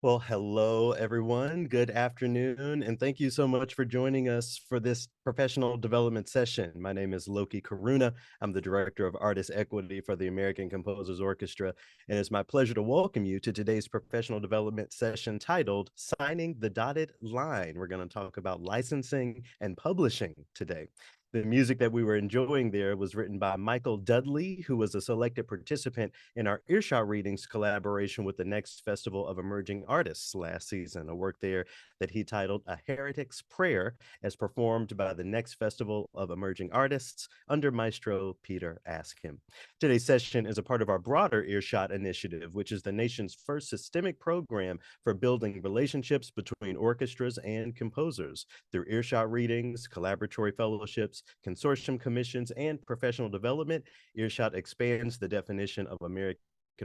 Well, hello, everyone. Good afternoon, and thank you so much for joining us for this professional development session. My name is Loki Karuna. I'm the Director of Artist Equity for the American Composers Orchestra, and it's my pleasure to welcome you to today's professional development session titled Signing the Dotted Line. We're going to talk about licensing and publishing today. The music that we were enjoying there was written by Michael Dudley, who was a selected participant in our EarShot readings collaboration with the Next Festival of Emerging Artists last season, a work there that he titled A Heretic's Prayer, as performed by the Next Festival of Emerging Artists under Maestro Peter Askim. Today's session is a part of our broader EarShot initiative, which is the nation's first systemic program for building relationships between orchestras and composers. Through EarShot readings, collaboratory fellowships, consortium commissions, and professional development, EarShot expands the definition of American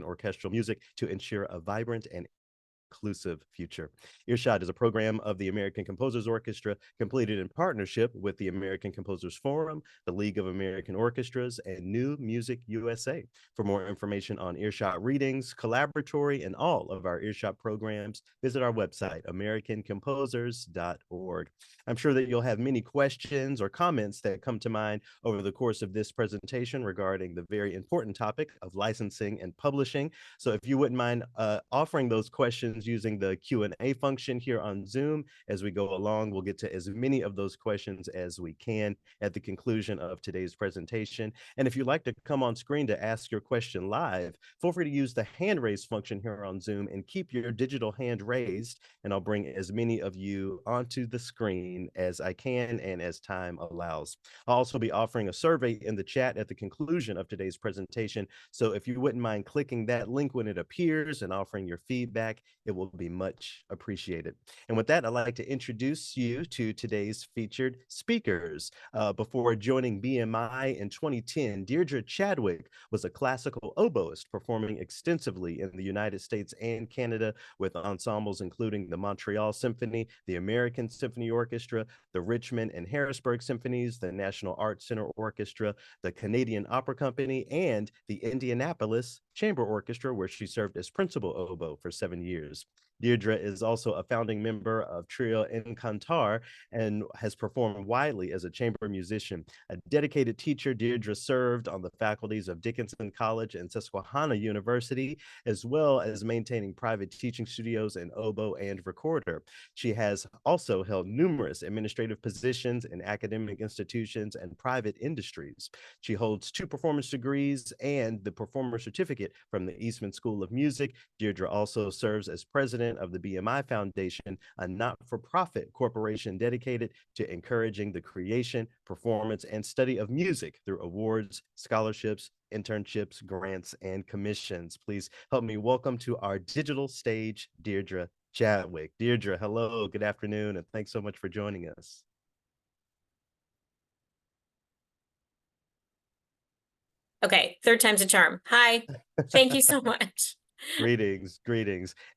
orchestral music to ensure a vibrant and inclusive future. EarShot is a program of the American Composers Orchestra completed in partnership with the American Composers Forum, the League of American Orchestras, and New Music USA. For more information on EarShot readings, collaboratory, and all of our EarShot programs, visit our website, americancomposers.org. I'm sure that you'll have many questions or comments that come to mind over the course of this presentation regarding the very important topic of licensing and publishing. So if you wouldn't mind offering those questions using the Q&A function here on Zoom as we go along, we'll get to as many of those questions as we can at the conclusion of today's presentation. And if you'd like to come on screen to ask your question live, feel free to use the hand raise function here on Zoom and keep your digital hand raised, and I'll bring as many of you onto the screen as I can and as time allows. I'll also be offering a survey in the chat at the conclusion of today's presentation, so if you wouldn't mind clicking that link when it appears and offering your feedback, it will be much appreciated. And with that, I'd like to introduce you to today's featured speakers. Before joining BMI in 2010, Deirdre Chadwick was a classical oboist performing extensively in the United States and Canada with ensembles including the Montreal Symphony, the American Symphony Orchestra, the Richmond and Harrisburg Symphonies, the National Arts Center Orchestra, the Canadian Opera Company, and the Indianapolis Chamber Orchestra, where she served as principal oboe for 7 years. Deirdre is also a founding member of Trio Encantar and has performed widely as a chamber musician. A dedicated teacher, Deirdre served on the faculties of Dickinson College and Susquehanna University, as well as maintaining private teaching studios in oboe and recorder. She has also held numerous administrative positions in academic institutions and private industries. She holds 2 performance degrees and the performer certificate from the Eastman School of Music. Deirdre also serves as president of the BMI Foundation, a not-for-profit corporation dedicated to encouraging the creation, performance, and study of music through awards, scholarships, internships, grants, and commissions. Please help me welcome to our digital stage, Deirdre Chadwick. Deirdre, hello, good afternoon, and thanks so much for joining us. Okay, third time's a charm. Hi, thank you so much. Greetings.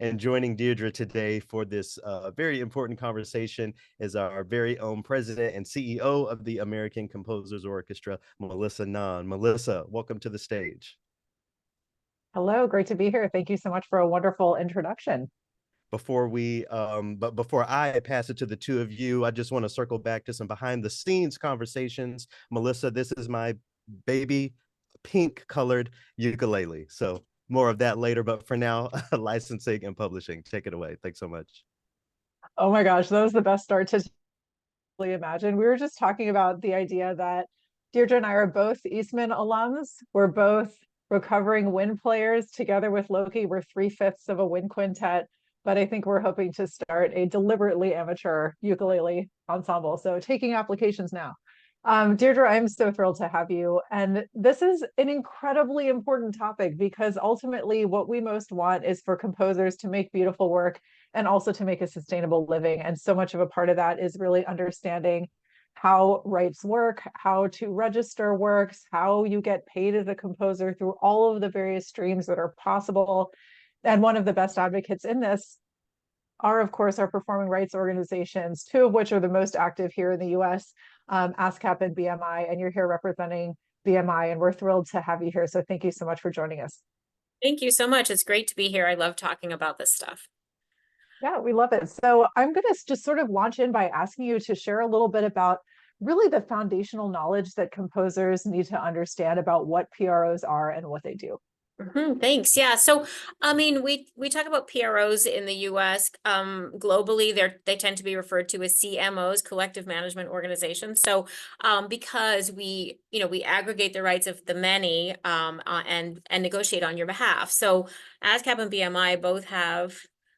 And joining Deirdre today for this very important conversation is our very own president and CEO of the American Composers Orchestra, Melissa Ngan. Melissa, welcome to the stage. Hello, great to be here. Thank you so much for a wonderful introduction. Before I pass it to the two of you, I just want to circle back to some behind the scenes conversations. Melissa, this is my baby pink colored ukulele. So more of that later, but for now, licensing and publishing. Take it away. Thanks so much. Oh my gosh, that was the best start to imagine. We were just talking about the idea that Deirdre and I are both Eastman alums. We're both recovering wind players. Together with Loki, we're 3/5 of a wind quintet, but I think we're hoping to start a deliberately amateur ukulele ensemble. So taking applications now. Deirdre, I'm so thrilled to have you. And this is an incredibly important topic because ultimately what we most want is for composers to make beautiful work and also to make a sustainable living. And so much of a part of that is really understanding how rights work, how to register works, how you get paid as a composer through all of the various streams that are possible. And one of the best advocates in this are, of course, our performing rights organizations, 2 of which are the most active here in the US, ASCAP and BMI, and you're here representing BMI, and we're thrilled to have you here. So thank you so much for joining us. Thank you so much. It's great to be here. I love talking about this stuff. Yeah, we love it. So I'm going to just sort of launch in by asking you to share a little bit about really the foundational knowledge that composers need to understand about what PROs are and what they do. Thanks. Yeah. So, I mean, we talk about PROs in the US. Globally, they tend to be referred to as CMOs, collective management organizations. So, because we aggregate the rights of the many, and negotiate on your behalf. So, ASCAP and BMI both have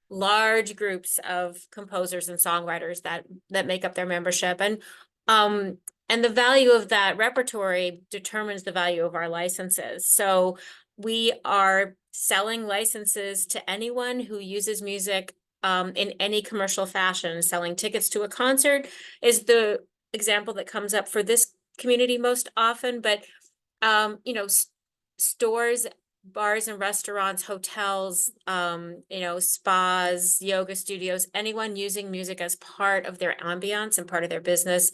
large groups of composers and songwriters that make up their membership, and the value of that repertory determines the value of our licenses. So we are selling licenses to anyone who uses music in any commercial fashion. Selling tickets to a concert is the example that comes up for this community most often, but stores, bars and restaurants, hotels, spas, yoga studios, anyone using music as part of their ambiance and part of their business.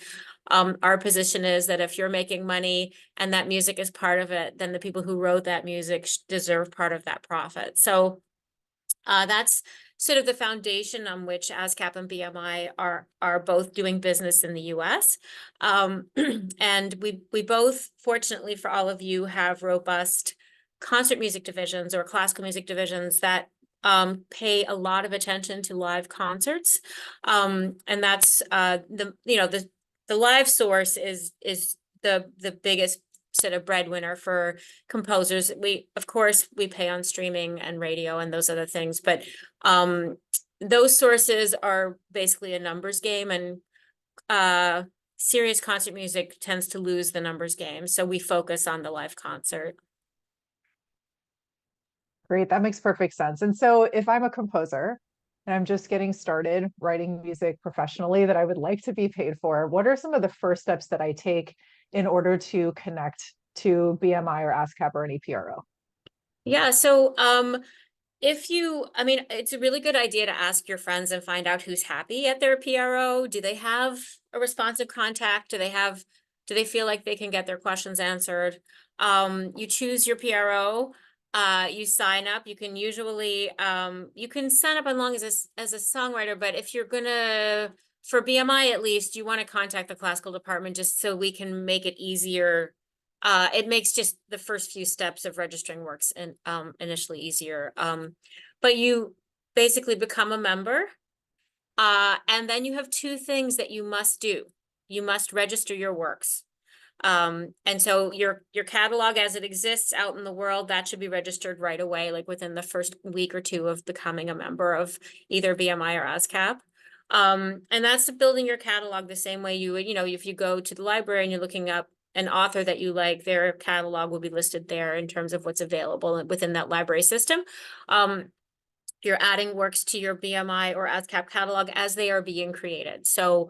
Our position is that if you're making money and that music is part of it, then the people who wrote that music deserve part of that profit. So that's sort of the foundation on which ASCAP and BMI are both doing business in the US. And we both, fortunately for all of you, have robust concert music divisions or classical music divisions that pay a lot of attention to live concerts. And that's the live source is the biggest sort of breadwinner for composers. Of course we pay on streaming and radio and those other things, but those sources are basically a numbers game, and serious concert music tends to lose the numbers game. So we focus on the live concert. Great, that makes perfect sense. And so if I'm a composer and I'm just getting started writing music professionally that I would like to be paid for, what are some of the first steps that I take in order to connect to BMI or ASCAP or any PRO? Yeah, so it's a really good idea to ask your friends and find out who's happy at their PRO. Do they have a responsive contact? Do they feel like they can get their questions answered? You choose your PRO, you sign up. You can usually, you can sign up as long as a songwriter, but if you're gonna, for BMI at least, you want to contact the classical department just so we can make it easier. It makes just the first few steps of registering works and initially easier. But you basically become a member, and then you have two things that you must do. You must register your works. And so your catalog as it exists out in the world, that should be registered right away, like within the first week or two of becoming a member of either BMI or ASCAP. And that's building your catalog the same way you would, if you go to the library and you're looking up an author that you like, their catalog will be listed there in terms of what's available within that library system. You're adding works to your BMI or ASCAP catalog as they are being created. So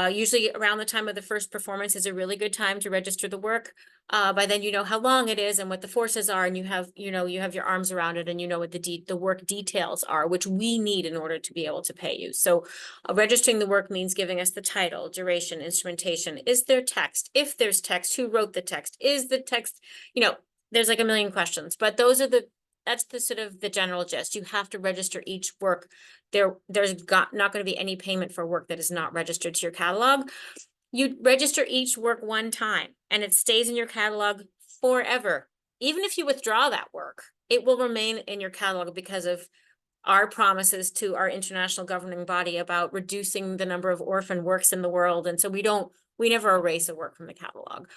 usually around the time of the first performance is a really good time to register the work. By then you know how long it is and what the forces are, and you have your arms around it, and you know what the work details are, which we need in order to be able to pay you. So registering the work means giving us the title, duration, instrumentation. Is there text? If there's text, who wrote the text? Is the text, there's like a million questions, but that's the sort of the general gist. You have to register each work. There's not going to be any payment for work that is not registered to your catalog. You register each work one time and it stays in your catalog forever. Even if you withdraw that work, it will remain in your catalog because of our promises to our international governing body about reducing the number of orphan works in the world. And so we never erase a work from the catalog.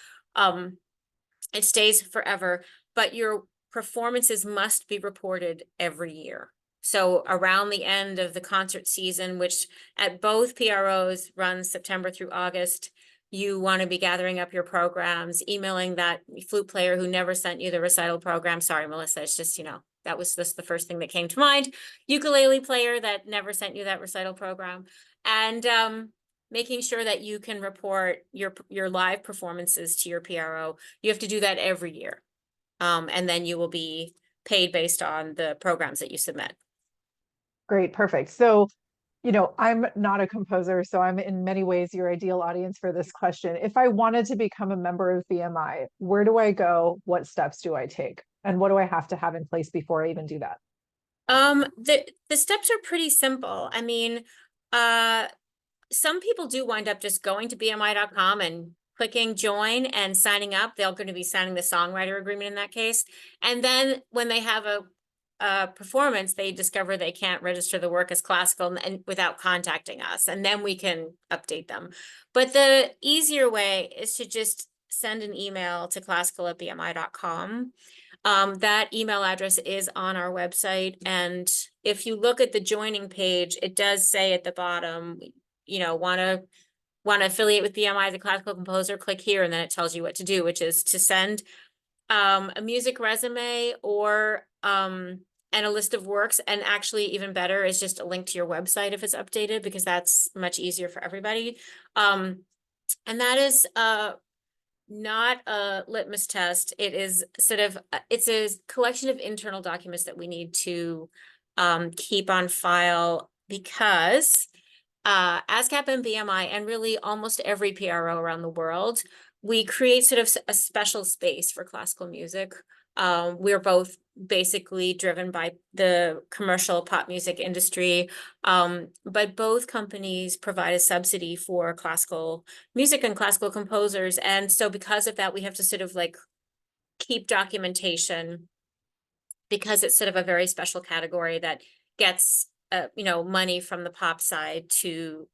It stays forever, but your performances must be reported every year. So around the end of the concert season, which at both PROs runs September through August, you want to be gathering up your programs, emailing that flute player who never sent you the recital program. Sorry, Melissa, it's just, that was just the first thing that came to mind. Ukulele player that never sent you that recital program. And making sure that you can report your live performances to your PRO. You have to do that every year. And then you will be paid based on the programs that you submit. Great, perfect. So, I'm not a composer, so I'm in many ways your ideal audience for this question. If I wanted to become a member of BMI, where do I go? What steps do I take? And what do I have to have in place before I even do that? The steps are pretty simple. I mean, some people do wind up just going to bmi.com and clicking join and signing up. They're going to be signing the songwriter agreement in that case. And then when they have a performance, they discover they can't register the work as classical and without contacting us, and then we can update them. But the easier way is to just send an email to classical@bmi.com. That email address is on our website, and if you look at the joining page, it does say at the bottom, you know, want to affiliate with BMI as a classical composer, click here, and then it tells you what to do, which is to send a music resume or and a list of works. And actually even better is just a link to your website if it's updated, because that's much easier for everybody. And that is not a litmus test. It is sort of, it's a collection of internal documents that we need to keep on file, because ASCAP and BMI, and really almost every PRO around the world, we create sort of a special space for classical music. We're both basically driven by the commercial pop music industry, but both companies provide a subsidy for classical music and classical composers. And so because of that, we have to sort of like keep documentation, because it's sort of a very special category that gets you know, money from the pop side to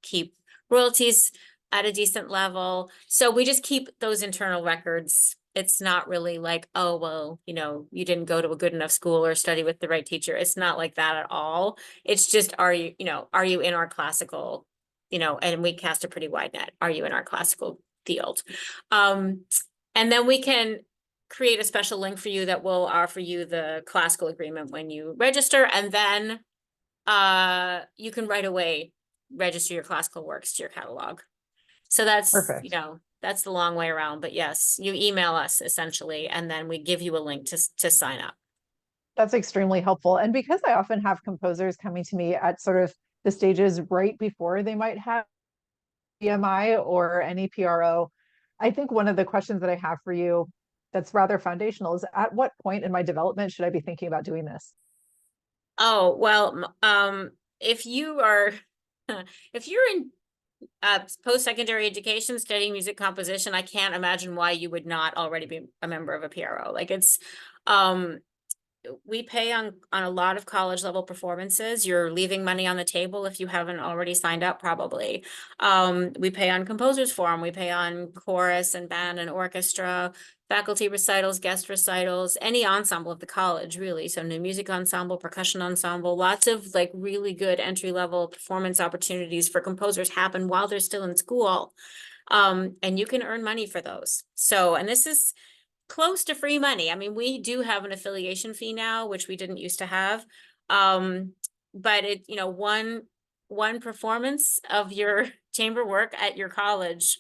keep royalties at a decent level. So we just keep those internal records. It's not really like, oh, well, you know, you didn't go to a good enough school or study with the right teacher. It's not like that at all. It's just, are you in our classical, you know, and we cast a pretty wide net. Are you in our classical field? And then we can create a special link for you that will offer you the classical agreement when you register, and then you can right away register your classical works to your catalog. So that's, Perfect. you know, that's the long way around, but yes, you email us essentially, and then we give you a link to sign up. That's extremely helpful. And because I often have composers coming to me at sort of the stages right before they might have BMI or any PRO, I think one of the questions that I have for you that's rather foundational is, at what point in my development should I be thinking about doing this? Oh, well, if you are, if you're in post-secondary education studying music composition, I can't imagine why you would not already be a member of a PRO. Like, it's, we pay on a lot of college level performances. You're leaving money on the table if you haven't already signed up, probably. We pay on composers forum, we pay on chorus and band and orchestra, faculty recitals, guest recitals, any ensemble of the college, really. So new music ensemble, percussion ensemble, lots of like really good entry level performance opportunities for composers happen while they're still in school. And you can earn money for those. So, and this is close to free money. I mean, we do have an affiliation fee now, which we didn't used to have. But it, you know, one performance of your chamber work at your college,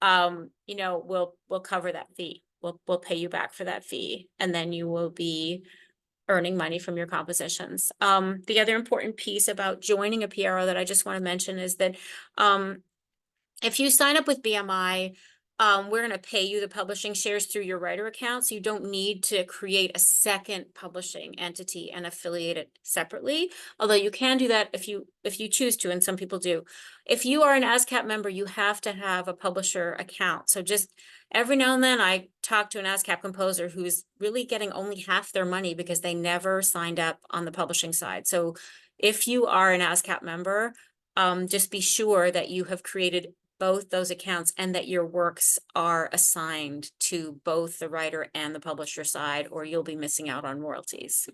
you know, will cover that fee. We'll pay you back for that fee, and then you will be earning money from your compositions. The other important piece about joining a PRO that I just want to mention is that if you sign up with BMI, we're going to pay you the publishing shares through your writer account. So you don't need to create a second publishing entity and affiliate it separately. Although you can do that if you choose to, and some people do. If you are an ASCAP member, you have to have a publisher account. So just every now and then I talk to an ASCAP composer who's really getting only half their money because they never signed up on the publishing side. So if you are an ASCAP member, just be sure that you have created both those accounts and that your works are assigned to both the writer and the publisher side, or you'll be missing out on royalties.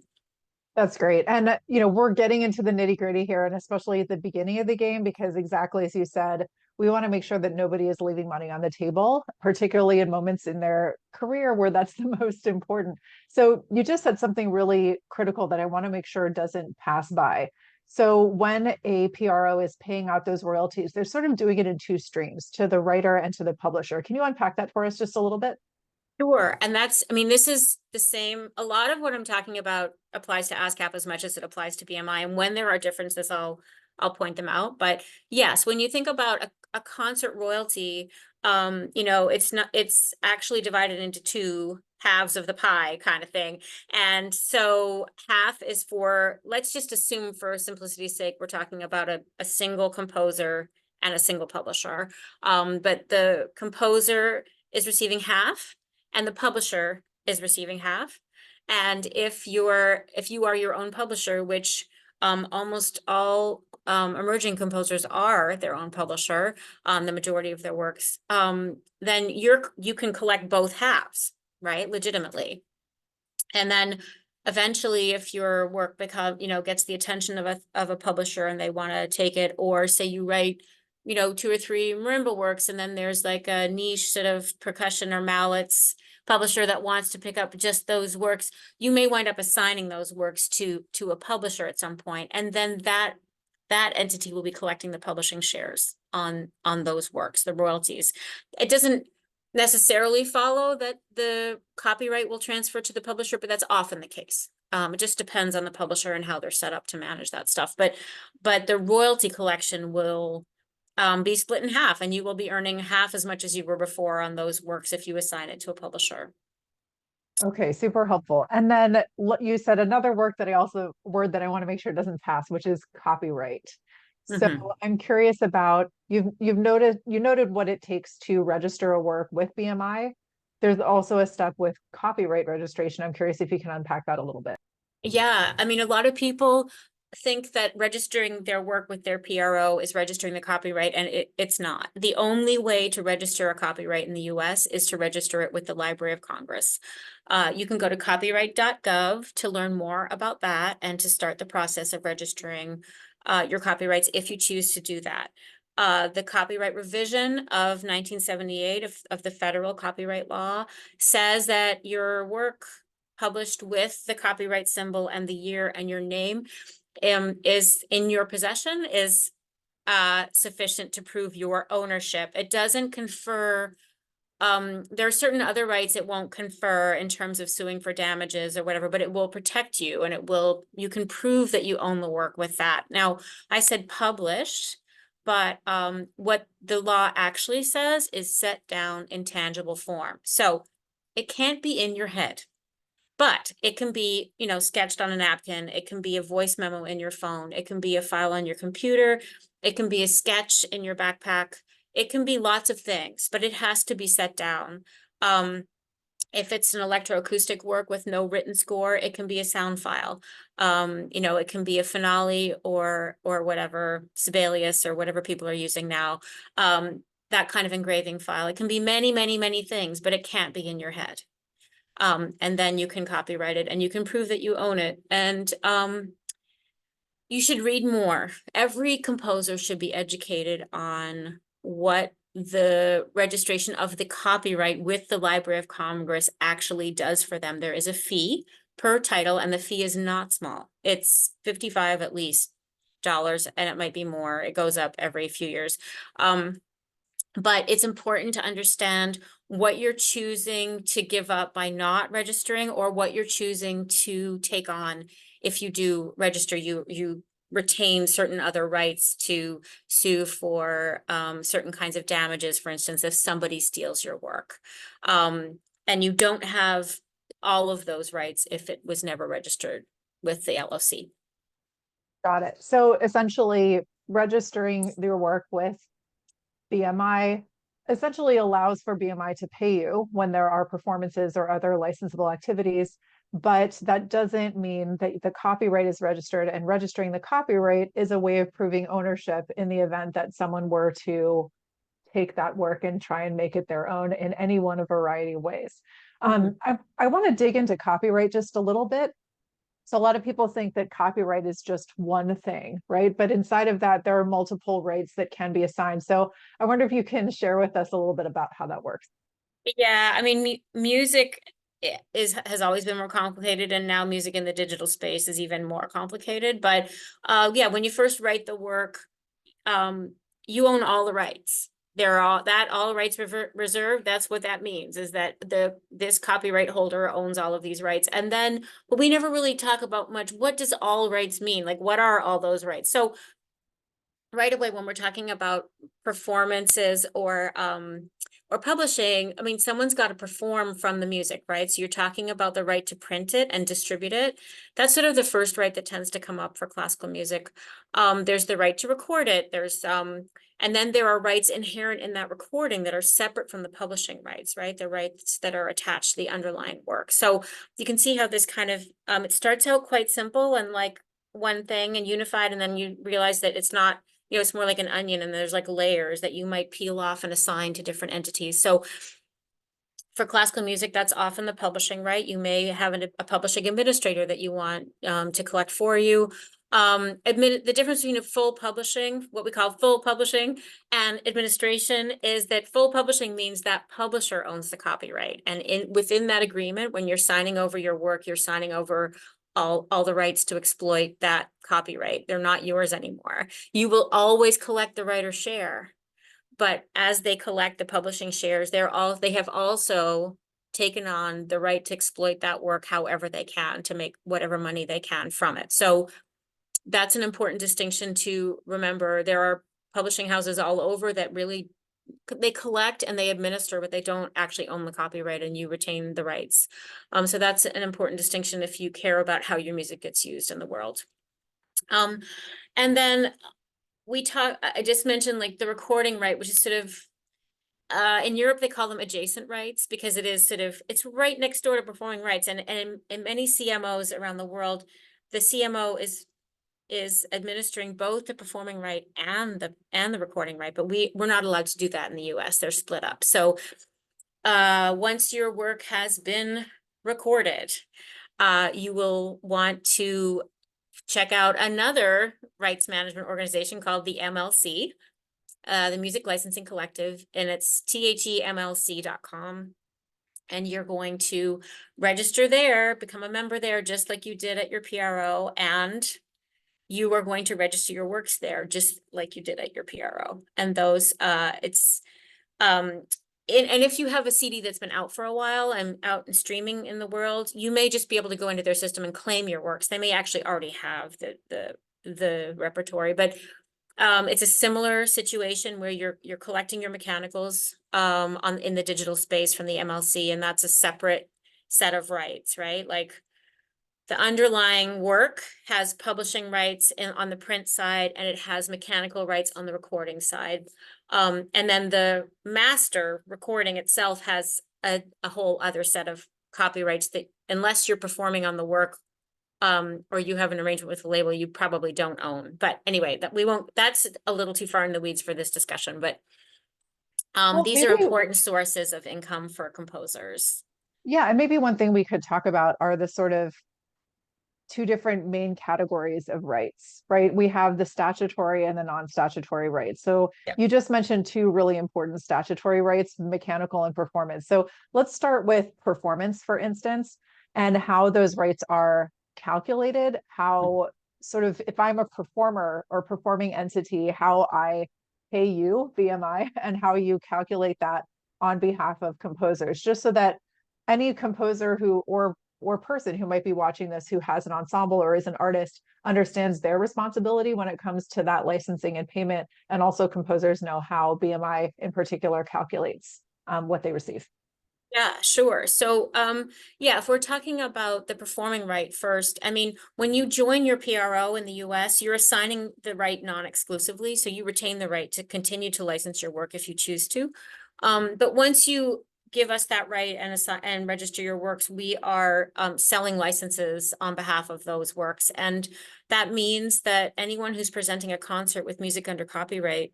That's great. And, you know, we're getting into the nitty gritty here, and especially at the beginning of the game, because exactly as you said, we want to make sure that nobody is leaving money on the table, particularly in moments in their career where that's the most important. So you just said something really critical that I want to make sure doesn't pass by. So when a PRO is paying out those royalties, they're sort of doing it in two streams, to the writer and to the publisher. Can you unpack that for us just a little bit? Sure. And that's, I mean, this is the same. A lot of what I'm talking about applies to ASCAP as much as it applies to BMI. And when there are differences, I'll point them out. But yes, when you think about a concert royalty, you know, it's actually divided into two halves of the pie kind of thing. And so half is for, let's just assume for simplicity's sake, we're talking about a single composer and a single publisher. But the composer is receiving half and the publisher is receiving half. And if you are your own publisher, which almost all emerging composers are their own publisher, the majority of their works, then you can collect both halves, right? Legitimately. And then eventually, if your work gets the attention of a publisher and they want to take it, or say you write, 2 or 3 marimba works, and then there's like a niche sort of percussion or mallets publisher that wants to pick up just those works, you may wind up assigning those works to a publisher at some point, and then that entity will be collecting the publishing shares on those works, the royalties. It doesn't necessarily follow that the copyright will transfer to the publisher, but that's often the case. It just depends on the publisher and how they're set up to manage that stuff. But the royalty collection will be split in half, and you will be earning half as much as you were before on those works if you assign it to a publisher. Okay, super helpful. And then you said another word that I want to make sure it doesn't pass, which is copyright. So I'm curious about, you noted what it takes to register a work with BMI. There's also a step with copyright registration. I'm curious if you can unpack that a little bit. Yeah, I mean, a lot of people think that registering their work with their PRO is registering the copyright, and it's not. The only way to register a copyright in the US is to register it with the Library of Congress. You can go to copyright.gov to learn more about that and to start the process of registering your copyrights if you choose to do that. The copyright revision of 1978 of the federal copyright law says that your work published with the copyright symbol and the year and your name is in your possession is sufficient to prove your ownership. It doesn't confer, there are certain other rights it won't confer in terms of suing for damages or whatever, but it will protect you, and you can prove that you own the work with that. Now, I said published, but what the law actually says is set down in tangible form. So it can't be in your head. But it can be, sketched on a napkin. It can be a voice memo in your phone. It can be a file on your computer. It can be a sketch in your backpack. It can be lots of things, but it has to be set down. If it's an electroacoustic work with no written score, it can be a sound file. It can be a finale or whatever, Sibelius or whatever people are using now. That kind of engraving file. It can be many, many, many things, but it can't be in your head. And then you can copyright it and you can prove that you own it. And you should read more. Every composer should be educated on what the registration of the copyright with the Library of Congress actually does for them. There is a fee per title, and the fee is not small. It's $55 at least, and it might be more. It goes up every few years. But it's important to understand what you're choosing to give up by not registering, or what you're choosing to take on. If you do register, you retain certain other rights to sue for certain kinds of damages, for instance, if somebody steals your work. And you don't have all of those rights if it was never registered with the LOC. Got it. So essentially, registering your work with BMI essentially allows for BMI to pay you when there are performances or other licensable activities, but that doesn't mean that the copyright is registered, and registering the copyright is a way of proving ownership in the event that someone were to take that work and try and make it their own in any one of a variety of ways. I want to dig into copyright just a little bit. So a lot of people think that copyright is just one thing, right? But inside of that, there are multiple rights that can be assigned. So I wonder if you can share with us a little bit about how that works. Yeah, I mean, music has always been more complicated, and now music in the digital space is even more complicated. But yeah, when you first write the work, you own all the rights. All rights reserved. That's what that means, is that this copyright holder owns all of these rights. And then, but we never really talk about much, what does all rights mean? Like, what are all those rights? So right away, when we're talking about performances or or publishing, I mean, someone's got to perform from the music, right? So you're talking about the right to print it and distribute it. That's sort of the first right that tends to come up for classical music. There's the right to record it. And then there are rights inherent in that recording that are separate from the publishing rights, right? The rights that are attached to the underlying work. So you can see how this kind of, it starts out quite simple and like one thing and unified, and then you realize that it's not, you know, it's more like an onion and there's like layers that you might peel off and assign to different entities. So for classical music, that's often the publishing right. You may have a publishing administrator that you want to collect for you. The difference between a full publishing, what we call full publishing, and administration is that full publishing means that publisher owns the copyright. And within that agreement, when you're signing over your work, you're signing over all the rights to exploit that copyright. They're not yours anymore. You will always collect the writer's share. But as they collect the publishing shares, they have also taken on the right to exploit that work however they can to make whatever money they can from it. So that's an important distinction to remember. There are publishing houses all over that really, they collect and they administer, but they don't actually own the copyright, and you retain the rights. So that's an important distinction if you care about how your music gets used in the world. And then I just mentioned like the recording right, which is sort of, in Europe, they call them adjacent rights because it is sort of, it's right next door to performing rights. And in many CMOs around the world, the CMO is administering both the performing right and the recording right, but we're not allowed to do that in the US. They're split up. So once your work has been recorded, you will want to check out another rights management organization called the MLC, the Music Licensing Collective, and it's themlc.com. And you're going to register there, become a member there, just like you did at your PRO, and you are going to register your works there, just like you did at your PRO. And those, and if you have a CD that's been out for a while and out and streaming in the world, you may just be able to go into their system and claim your works. They may actually already have the repertory, but it's a similar situation where you're collecting your mechanicals in the digital space from the MLC, and that's a separate set of rights, right? Like the underlying work has publishing rights on the print side, and it has mechanical rights on the recording side. And then the master recording itself has a whole other set of copyrights that, unless you're performing on the work, or you have an arrangement with the label, you probably don't own. But anyway, that's a little too far in the weeds for this discussion, but these are important sources of income for composers. Yeah, and maybe one thing we could talk about are the sort of two different main categories of rights, right? We have the statutory and the non-statutory rights. So you just mentioned two really important statutory rights, mechanical and performance. So let's start with performance, for instance, and how those rights are calculated, how sort of, if I'm a performer or performing entity, how I pay you, BMI, and how you calculate that on behalf of composers, just so that any composer who, or person who might be watching this who has an ensemble or is an artist understands their responsibility when it comes to that licensing and payment, and also composers know how BMI in particular calculates what they receive. Yeah, sure. So, yeah, if we're talking about the performing right first, I mean, when you join your PRO in the US, you're assigning the right non-exclusively, so you retain the right to continue to license your work if you choose to. But once you give us that right and register your works, we are selling licenses on behalf of those works. And that means that anyone who's presenting a concert with music under copyright,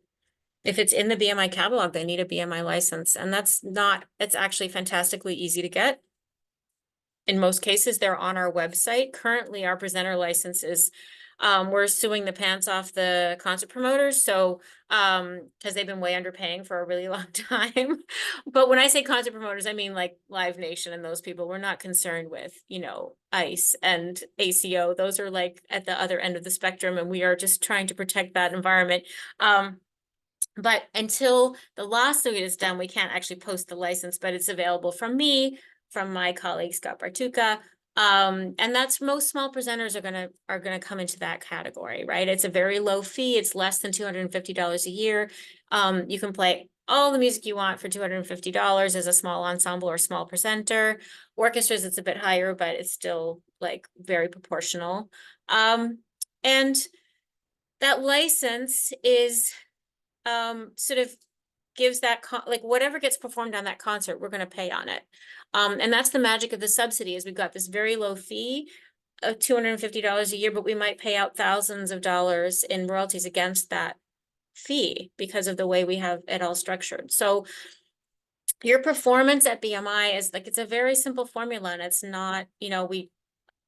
if it's in the BMI catalog, they need a BMI license. And it's actually fantastically easy to get. In most cases, they're on our website. Currently, our presenter license is, we're suing the pants off the concert promoters. So, because they've been way underpaying for a really long time. But when I say concert promoters, I mean like Live Nation and those people. We're not concerned with, ICE and ACO. Those are like at the other end of the spectrum, and we are just trying to protect that environment. But until the lawsuit is done, we can't actually post the license, but it's available from me, from my colleague Scott Bartuca. And that's, most small presenters are gonna come into that category, right? It's a very low fee. It's less than $250 a year. You can play all the music you want for $250 as a small ensemble or small presenter. Orchestras, it's a bit higher, but it's still like very proportional. And that license is sort of gives that like whatever gets performed on that concert, we're going to pay on it. And that's the magic of the subsidy is we've got this very low fee of $250 a year, but we might pay out thousands of dollars in royalties against that fee because of the way we have it all structured. So your performance at BMI is like, it's a very simple formula, and it's not, you know,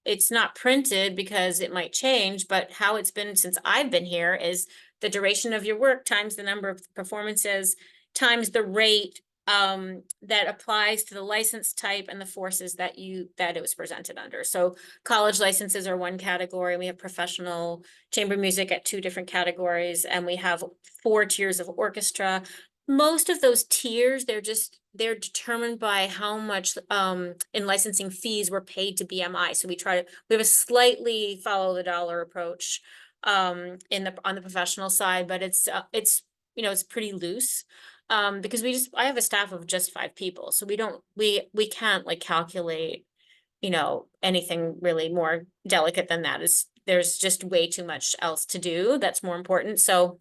it's not printed because it might change, but how it's been since I've been here is the duration of your work times the number of performances times the rate that applies to the license type and the forces that it was presented under. So college licenses are one category. We have professional chamber music at 2 different categories, and we have 4 tiers of orchestra. Most of those tiers, they're determined by how much in licensing fees were paid to BMI. So we have a slightly follow the dollar approach on the professional side, but it's you know, it's pretty loose because I have a staff of just 5 people, so we can't like calculate, you know, anything really more delicate than that. There's just way too much else to do that's more important. So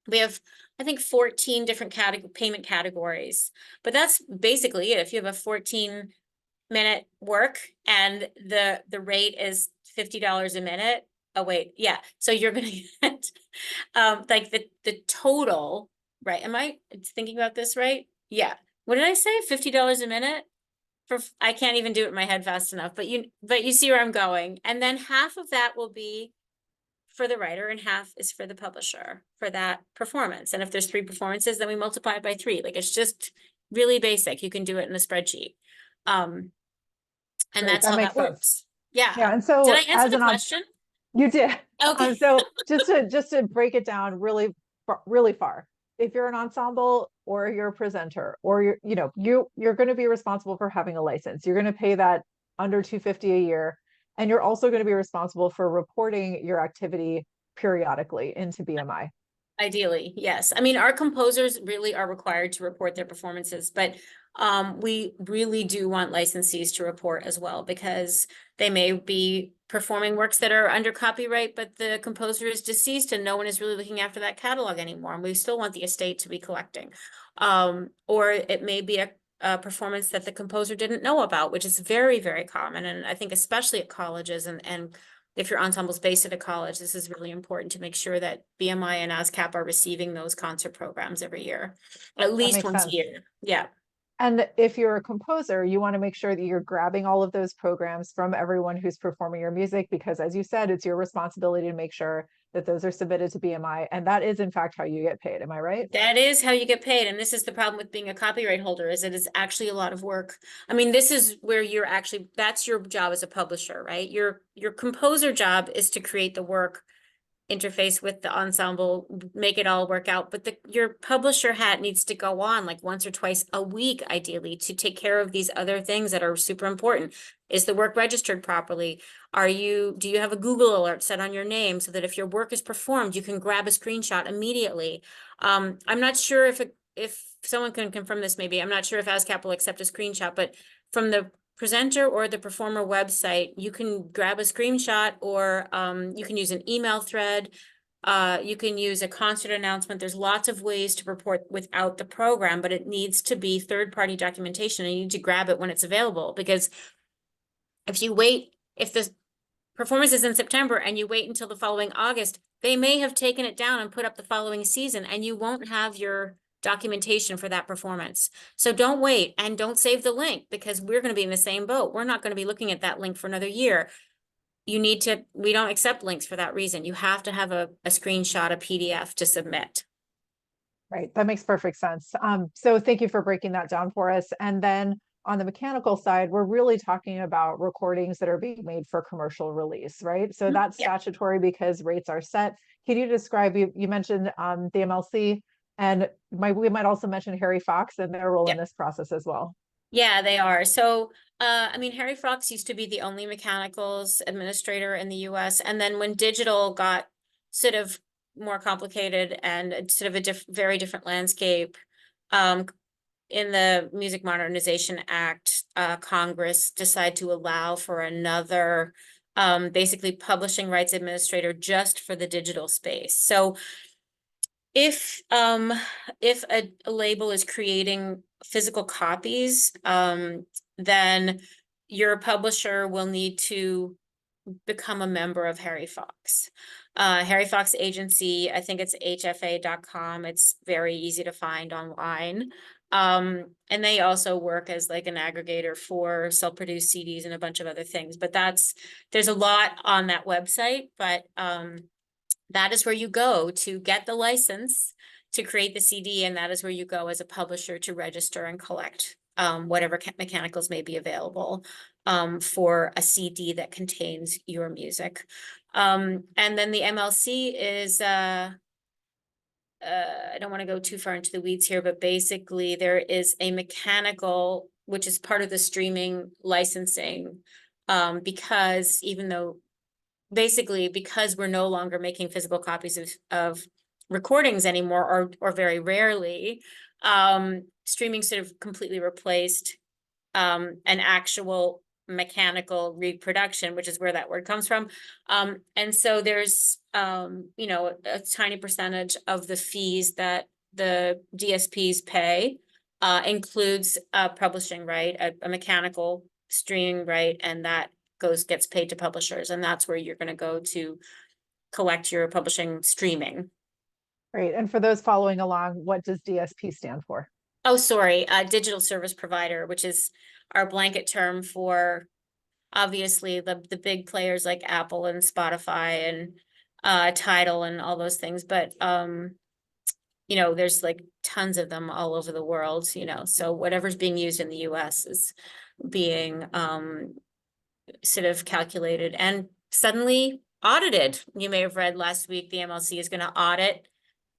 we have, I think, 14 different payment categories, but that's basically it. If you have a 14-minute work and the rate is $50 a minute. Oh wait, yeah. So you're gonna get like the total, right? Am I thinking about this right? Yeah. What did I say? $50 a minute? I can't even do it in my head fast enough, but you see where I'm going. And then half of that will be for the writer and half is for the publisher for that performance. And if there's 3 performances, then we multiply it by 3. Like it's just really basic. You can do it in a spreadsheet. And Great, that's that how makes that sense. works. Yeah. Yeah, and so Did I answer as the an question? you did. Okay. So just to break it down really far, if you're an ensemble or you're a presenter or you're going to be responsible for having a license, you're going to pay that under $250 a year, and you're also going to be responsible for reporting your activity periodically into BMI. Ideally, yes. I mean, our composers really are required to report their performances, but we really do want licensees to report as well, because they may be performing works that are under copyright, but the composer is deceased and no one is really looking after that catalog anymore. And we still want the estate to be collecting. Or it may be a performance that the composer didn't know about, which is very, very common. And I think especially at colleges and if your ensemble's based at a college, this is really important to make sure that BMI and ASCAP are receiving those concert programs every year, at least once a year. Yeah. And if you're a composer, you want to make sure that you're grabbing all of those programs from everyone who's performing your music, because as you said, it's your responsibility to make sure that those are submitted to BMI. And that is in fact how you get paid. Am I right? That is how you get paid. And this is the problem with being a copyright holder, is it is actually a lot of work. I mean, this is where that's your job as a publisher, right? Your composer job is to create the work, interface with the ensemble, make it all work out. But your publisher hat needs to go on like once or twice a week, ideally, to take care of these other things that are super important. Is the work registered properly? Do you have a Google alert set on your name so that if your work is performed, you can grab a screenshot immediately? I'm not sure if someone can confirm this, maybe. I'm not sure if ASCAP will accept a screenshot, but from the presenter or the performer website, you can grab a screenshot, or you can use an email thread. You can use a concert announcement. There's lots of ways to report without the program, but it needs to be third-party documentation, and you need to grab it when it's available. Because if the performance is in September and you wait until the following August, they may have taken it down and put up the following season, and you won't have your documentation for that performance. So don't wait, and don't save the link, because we're going to be in the same boat. We're not going to be looking at that link for another year. We don't accept links for that reason. You have to have a screenshot, a PDF to submit. Right, that makes perfect sense. So thank you for breaking that down for us. And then on the mechanical side, we're really talking about recordings that are being made for commercial release, right? So that's statutory because rates are set. Can you describe, you mentioned the MLC, and we might also mention Harry Fox and their role in this process as well. Yeah, they are. So, I mean, Harry Fox used to be the only mechanicals administrator in the US. And then when digital got sort of more complicated and sort of a very different landscape, in the Music Modernization Act, Congress decided to allow for another basically publishing rights administrator just for the digital space. So if a label is creating physical copies, then your publisher will need to become a member of Harry Fox. Harry Fox Agency, I think it's hfa.com. It's very easy to find online. And they also work as like an aggregator for self-produced CDs and a bunch of other things. But there's a lot on that website, but that is where you go to get the license to create the CD, and that is where you go as a publisher to register and collect whatever mechanicals may be available for a CD that contains your music. And then the MLC is, I don't want to go too far into the weeds here, but basically there is a mechanical, which is part of the streaming licensing, because even though basically because we're no longer making physical copies of recordings anymore, or very rarely, streaming sort of completely replaced an actual mechanical reproduction, which is where that word comes from. And so there's you know, a tiny percentage of the fees that the DSPs pay includes a publishing right, a mechanical streaming right, and that gets paid to publishers, and that's where you're going to go to collect your publishing streaming. Great. And for those following along, what does DSP stand for? Oh, sorry, digital service provider, which is our blanket term for obviously the big players like Apple and Spotify and Tidal and all those things. But you know, there's like tons of them all over the world, you know, so whatever's being used in the US is being sort of calculated and suddenly audited. You may have read last week, the MLC is going to audit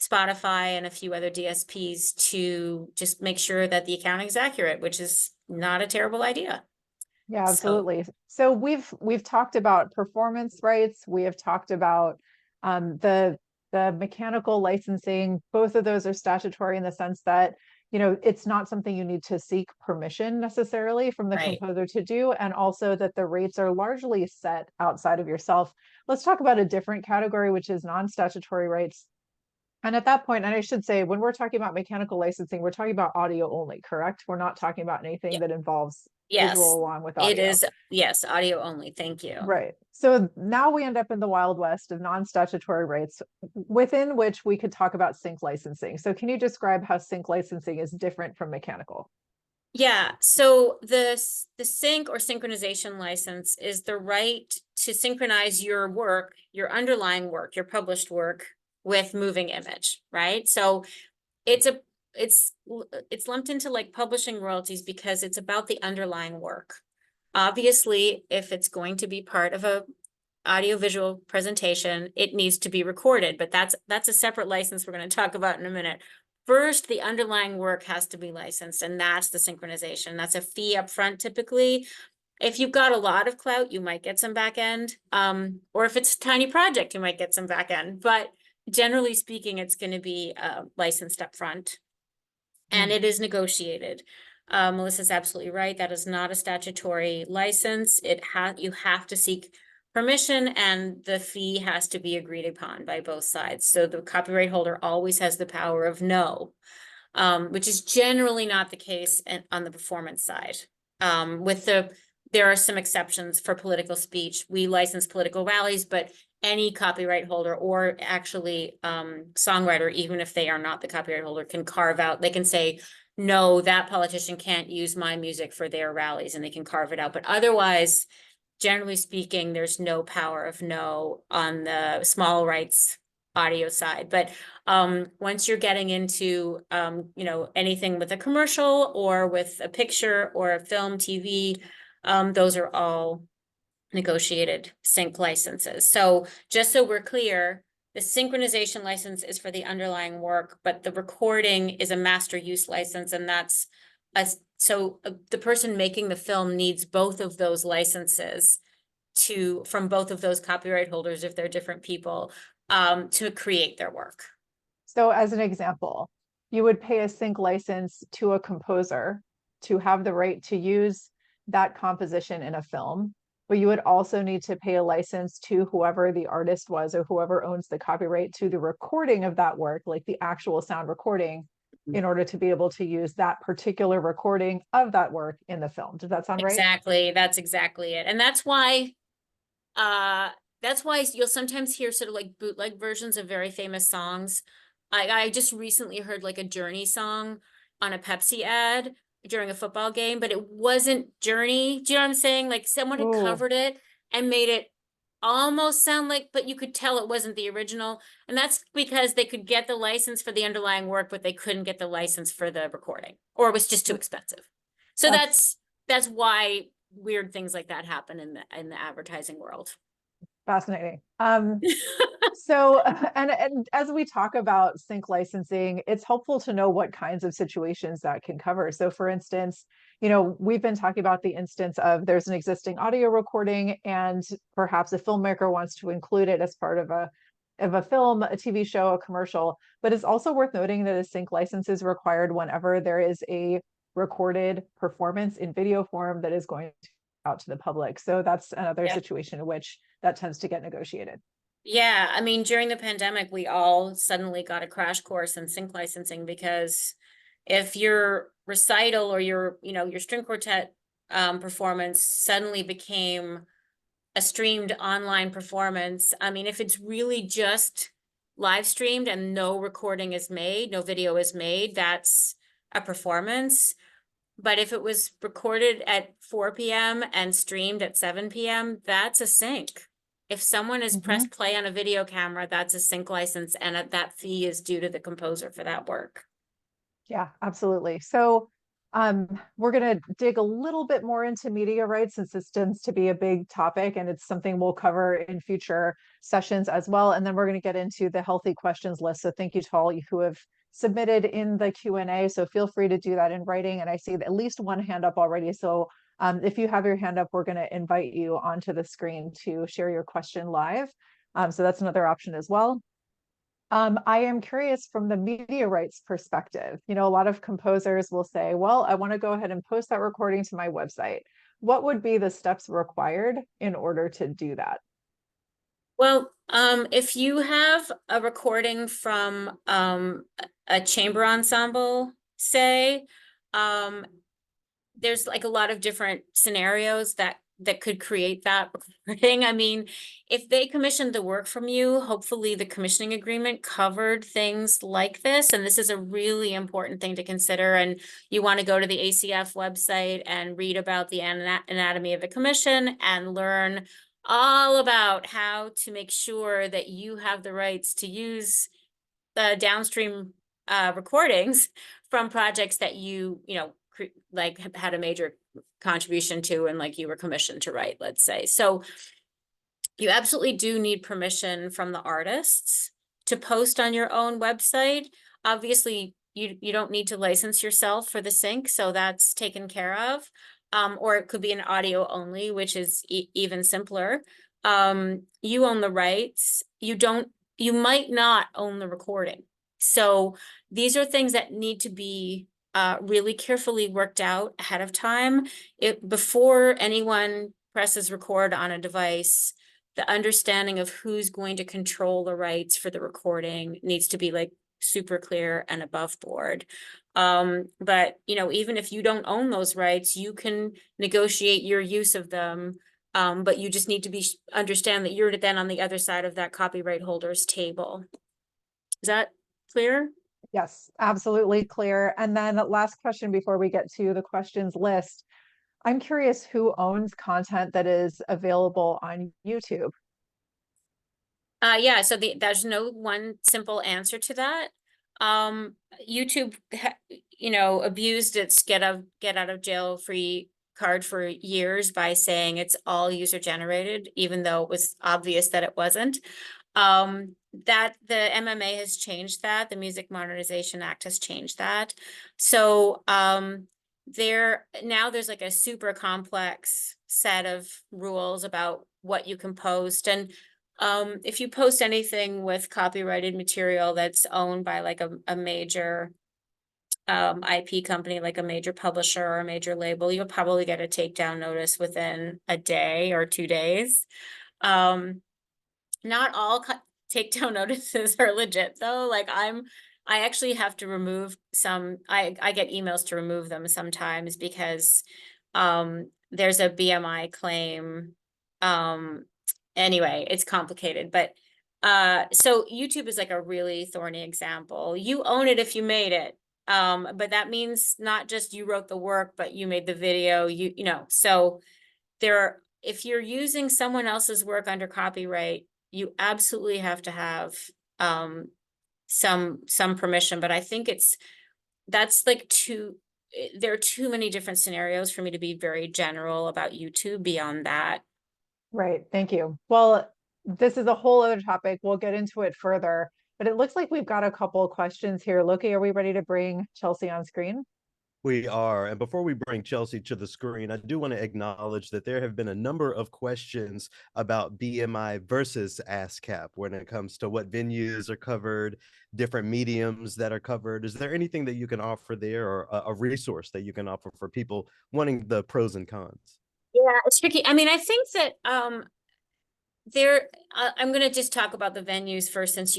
Spotify and a few other DSPs to just make sure that the accounting is accurate, which is not a terrible idea. Yeah, absolutely. So we've talked about performance rights. We have talked about the mechanical licensing. Both of those are statutory in the sense that, you know, it's not something you need to seek permission necessarily from the composer to do, and also that the rates are largely set outside of yourself. Let's talk about a different category, which is non-statutory rights. And at that point, and I should say, when we're talking about mechanical licensing, we're talking about audio only, correct? We're not talking about anything that involves visual along with audio. It is, yes, audio only. Thank you. Right. So now we end up in the Wild West of non-statutory rights, within which we could talk about sync licensing. So can you describe how sync licensing is different from mechanical? Yeah, so the sync or synchronization license is the right to synchronize your work, your underlying work, your published work with moving image, right? So it's lumped into like publishing royalties because it's about the underlying work. Obviously, if it's going to be part of a audiovisual presentation, it needs to be recorded, but that's a separate license we're going to talk about in a minute. First, the underlying work has to be licensed, and that's the synchronization. That's a fee up front typically. If you've got a lot of clout, you might get some back end. Or if it's a tiny project, you might get some back end. But generally speaking, it's going to be licensed up front. And it is negotiated. Melissa's absolutely right. That is not a statutory license. You have to seek permission, and the fee has to be agreed upon by both sides. So the copyright holder always has the power of no, which is generally not the case on the performance side. There are some exceptions for political speech. We license political rallies, but any copyright holder or actually songwriter, even if they are not the copyright holder, can carve out, they can say, no, that politician can't use my music for their rallies, and they can carve it out. But otherwise, generally speaking, there's no power of no on the small rights audio side. But once you're getting into you know, anything with a commercial or with a picture or a film, TV, those are all negotiated sync licenses. So just so we're clear, the synchronization license is for the underlying work, but the recording is a master use license, and that's the person making the film needs both of those licenses from both of those copyright holders, if they're different people, to create their work. So as an example, you would pay a sync license to a composer to have the right to use that composition in a film. But you would also need to pay a license to whoever the artist was or whoever owns the copyright to the recording of that work, like the actual sound recording, in order to be able to use that particular recording of that work in the film. Does that sound right? Exactly. That's exactly it. And that's why you'll sometimes hear sort of like bootleg versions of very famous songs. I just recently heard like a Journey song on a Pepsi ad during a football game, but it wasn't Journey. Do you know what I'm saying? Like someone had Ooh. covered it and made it almost sound like, but you could tell it wasn't the original. And that's because they could get the license for the underlying work, but they couldn't get the license for the recording, or it was just too expensive. So that's why weird things like that happen in the advertising world. Fascinating. So, and as we talk about sync licensing, it's helpful to know what kinds of situations that can cover. So for instance, we've been talking about the instance of there's an existing audio recording and perhaps a filmmaker wants to include it as part of a film, a TV show, a commercial, but it's also worth noting that a sync license is required whenever there is a recorded performance in video form that is going out to the public. So that's another situation in which that tends to get negotiated. Yeah, I mean, during the pandemic, we all suddenly got a crash course in sync licensing, because if your recital or your string quartet performance suddenly became a streamed online performance, I mean, if it's really just live streamed and no recording is made, no video is made, that's a performance. But if it was recorded at 4 p.m. and streamed at 7 p.m., that's a sync. If someone has pressed play on a video camera, that's a sync license, and that fee is due to the composer for that work. Yeah, absolutely. So we're going to dig a little bit more into media rights, since this tends to be a big topic and it's something we'll cover in future sessions as well. And then we're going to get into the healthy questions list. So thank you to all you who have submitted in the Q&A. So feel free to do that in writing. And I see at least one hand up already. So if you have your hand up, we're going to invite you onto the screen to share your question live. So that's another option as well. I am curious from the media rights perspective. A lot of composers will say, well, I want to go ahead and post that recording to my website. What would be the steps required in order to do that? Well, if you have a recording from a chamber ensemble, say, there's like a lot of different scenarios that could create that recording. I mean, if they commissioned the work from you, hopefully the commissioning agreement covered things like this. And this is a really important thing to consider. And you want to go to the ACF website and read about the anatomy of the commission and learn all about how to make sure that you have the rights to use the downstream recordings from projects that you like had a major contribution to, and like you were commissioned to write, let's say. So you absolutely do need permission from the artists to post on your own website. Obviously, you don't need to license yourself for the sync, so that's taken care of. Or it could be an audio only, which is even simpler. You own the rights. You might not own the recording. So these are things that need to be really carefully worked out ahead of time. Before anyone presses record on a device, the understanding of who's going to control the rights for the recording needs to be like super clear and above board. But even if you don't own those rights, you can negotiate your use of them. But you just need to understand that you're then on the other side of that copyright holder's table. Is that clear? Yes, absolutely clear. And then last question before we get to the questions list. I'm curious who owns content that is available on YouTube. Yeah, so there's no one simple answer to that. YouTube, abused its get out of jail free card for years by saying it's all user generated, even though it was obvious that it wasn't. That the MMA has changed that. The Music Modernization Act has changed that. So there's like a super complex set of rules about what you can post. And if you post anything with copyrighted material that's owned by like a major IP company, like a major publisher or a major label, you'll probably get a takedown notice within a day or 2 days. Not all takedown notices are legit though. Like I actually have to remove some, I get emails to remove them sometimes because there's a BMI claim. Anyway, it's complicated, but so YouTube is like a really thorny example. You own it if you made it. But that means not just you wrote the work, but you made the video, you know, so if you're using someone else's work under copyright, you absolutely have to have some permission, but I think that's like there are too many different scenarios for me to be very general about YouTube beyond that. Right. Thank you. Well, this is a whole other topic. We'll get into it further, but it looks like we've got a couple of questions here. Loki, are we ready to bring Chelsea on screen? We are. And before we bring Chelsea to the screen, I do want to acknowledge that there have been a number of questions about BMI versus ASCAP when it comes to what venues are covered, different mediums that are covered. Is there anything that you can offer there, or a resource that you can offer for people wanting the pros and cons? Yeah, it's tricky. I mean, I think that I'm going to just talk about the venues first, since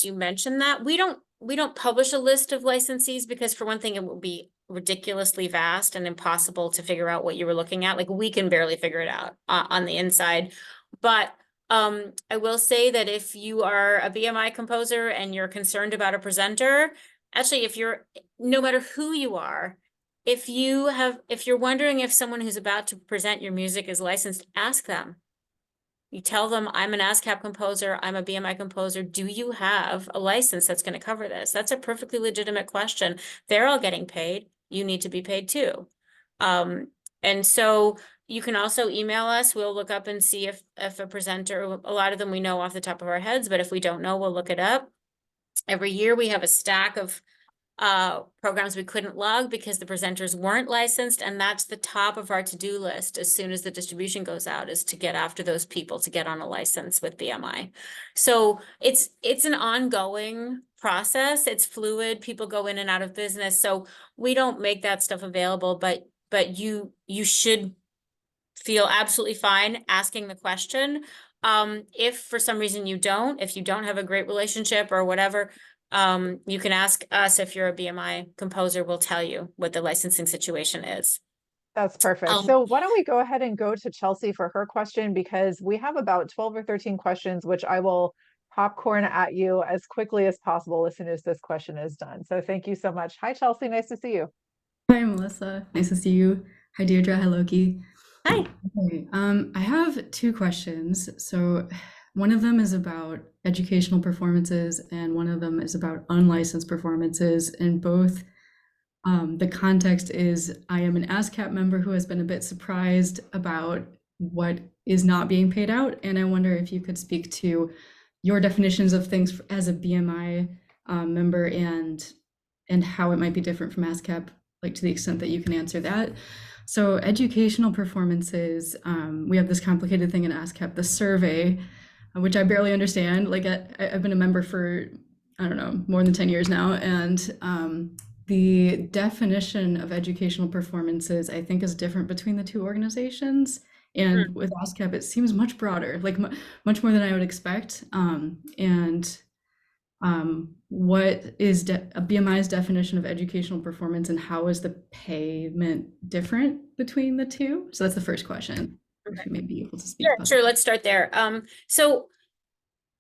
you mentioned that. We don't publish a list of licensees because, for one thing, it will be ridiculously vast and impossible to figure out what you were looking at. Like, we can barely figure it out on the inside. But I will say that if you are a BMI composer and you're concerned about a presenter, actually, no matter who you are, if you're wondering if someone who's about to present your music is licensed, ask them. You tell them, I'm an ASCAP composer, I'm a BMI composer. Do you have a license that's going to cover this? That's a perfectly legitimate question. They're all getting paid. You need to be paid too. And so you can also email us. We'll look up and see if a presenter, a lot of them we know off the top of our heads, but if we don't know, we'll look it up. Every year we have a stack of programs we couldn't log because the presenters weren't licensed, and that's the top of our to-do list as soon as the distribution goes out, is to get after those people to get on a license with BMI. So it's an ongoing process. It's fluid. People go in and out of business, so we don't make that stuff available, but you should feel absolutely fine asking the question. If for some reason if you don't have a great relationship or whatever, you can ask us. If you're a BMI composer, we'll tell you what the licensing situation is. That's perfect. So why don't we go ahead and go to Chelsea for her question, because we have about 12 or 13 questions, which I will popcorn at you as quickly as possible as soon as this question is done. So thank you so much. Hi, Chelsea. Nice to see you. Hi, Melissa. Nice to see you. Hi, Deirdre. Hi, Loki. Hi. Okay, I have two questions. So one of them is about educational performances, and one of them is about unlicensed performances. And both, the context is, I am an ASCAP member who has been a bit surprised about what is not being paid out. And I wonder if you could speak to your definitions of things as a BMI member, and how it might be different from ASCAP, like to the extent that you can answer that. So educational performances, we have this complicated thing in ASCAP, the survey, which I barely understand. Like I've been a member for, I don't know, more than 10 years now. And the definition of educational performances, I think, is different between the two organizations. And with ASCAP, it seems much broader, like much more than I would expect. What is BMI's definition of educational performance, and how is the payment different between the two? So that's the first question. Okay. If you may be able to speak. Sure. Let's start there. So